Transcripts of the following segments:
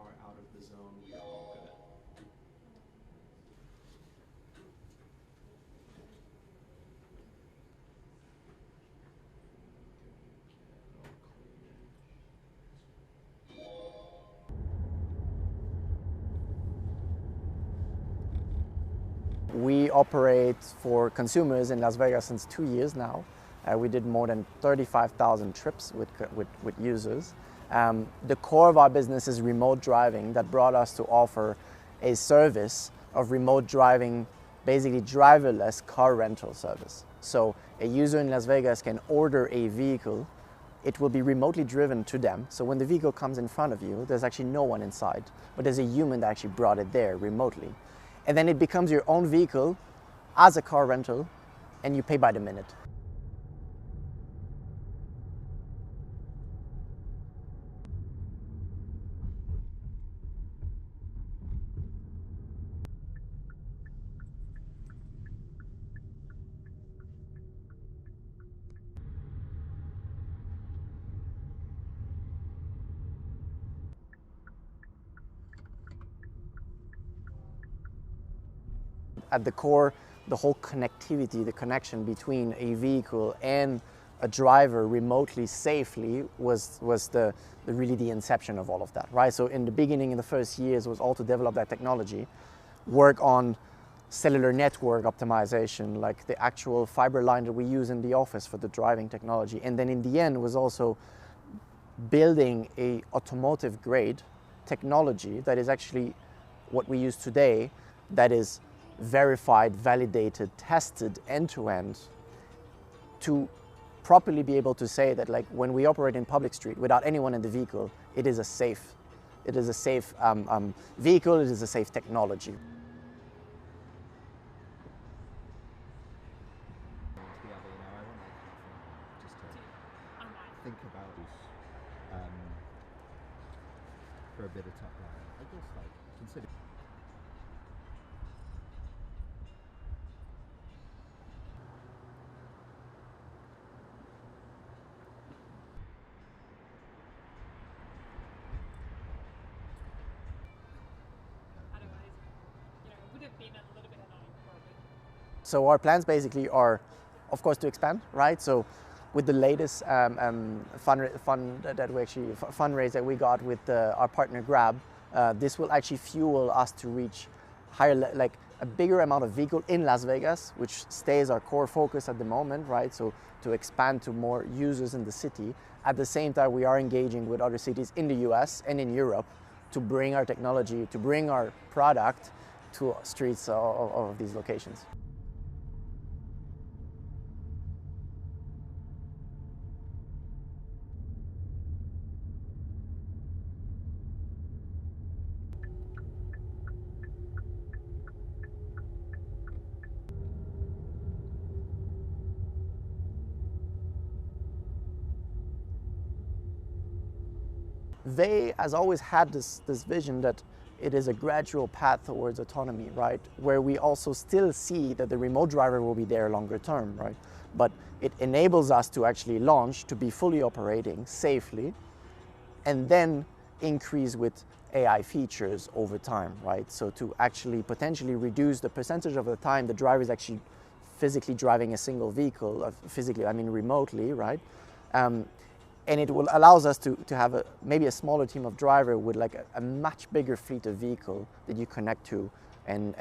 are out of the zone, we are all good. We operate for consumers in Las Vegas since 2 years now. We did more than 35,000 trips with users. The core of our business is remote driving that brought us to offer a service of remote driving, basically driverless car rental service. So a user in Las Vegas can order a vehicle. It will be remotely driven to them. So when the vehicle comes in front of you, there's actually no one inside, but there's a human that actually brought it there remotely. And then it becomes your own vehicle as a car rental, and you pay by the minute. At the core, the whole connectivity, the connection between a vehicle and a driver remotely, safely, was really the inception of all of that, right? So in the beginning, in the first years, was all to develop that technology, work on cellular network optimization, like the actual fiber line that we use in the office for the driving technology. And then in the end was also building a automotive grade technology that is actually what we use today, that is verified, validated, tested end-to-end to properly be able to say that, like, when we operate in public street without anyone in the vehicle, it is a safe vehicle, it is a safe technology. Think about for a bit of top line. I guess, like, consider. So our plans basically are, of course, to expand, right? So with the latest fundraise that we got with our partner Grab, this will actually fuel us to reach a bigger amount of vehicle in Las Vegas, which stays our core focus at the moment, right? So to expand to more users in the city. At the same time, we are engaging with other cities in the US and in Europe to bring our technology, to bring our product to streets of these locations. They has always had this vision that it is a gradual path towards autonomy, right? Where we also still see that the remote driver will be there longer term, right? But it enables us to actually launch, to be fully operating safely, and then increase with AI features over time, right? So to actually potentially reduce the percentage of the time the driver is actually physically driving a single vehicle, physically, I mean remotely, right? And it will allows us to have maybe a smaller team of driver with like a much bigger fleet of vehicle that you connect to, and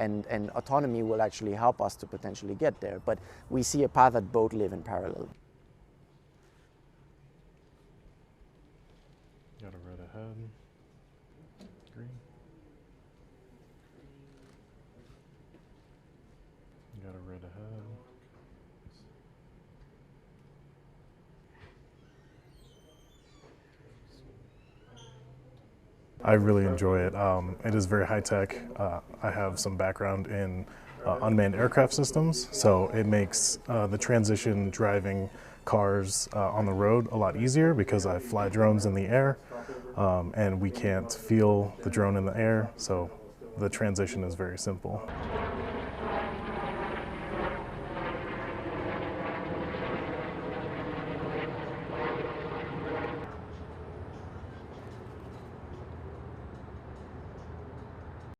autonomy will actually help us to potentially get there. But we see a path that both live in parallel. Got a red ahead. Green. Got a red ahead. I really enjoy it. It is very high tech. I have some background in unmanned aircraft systems, so it makes the transition driving cars on the road a lot easier because I fly drones in the air, and we can't feel the drone in the air, so the transition is very simple.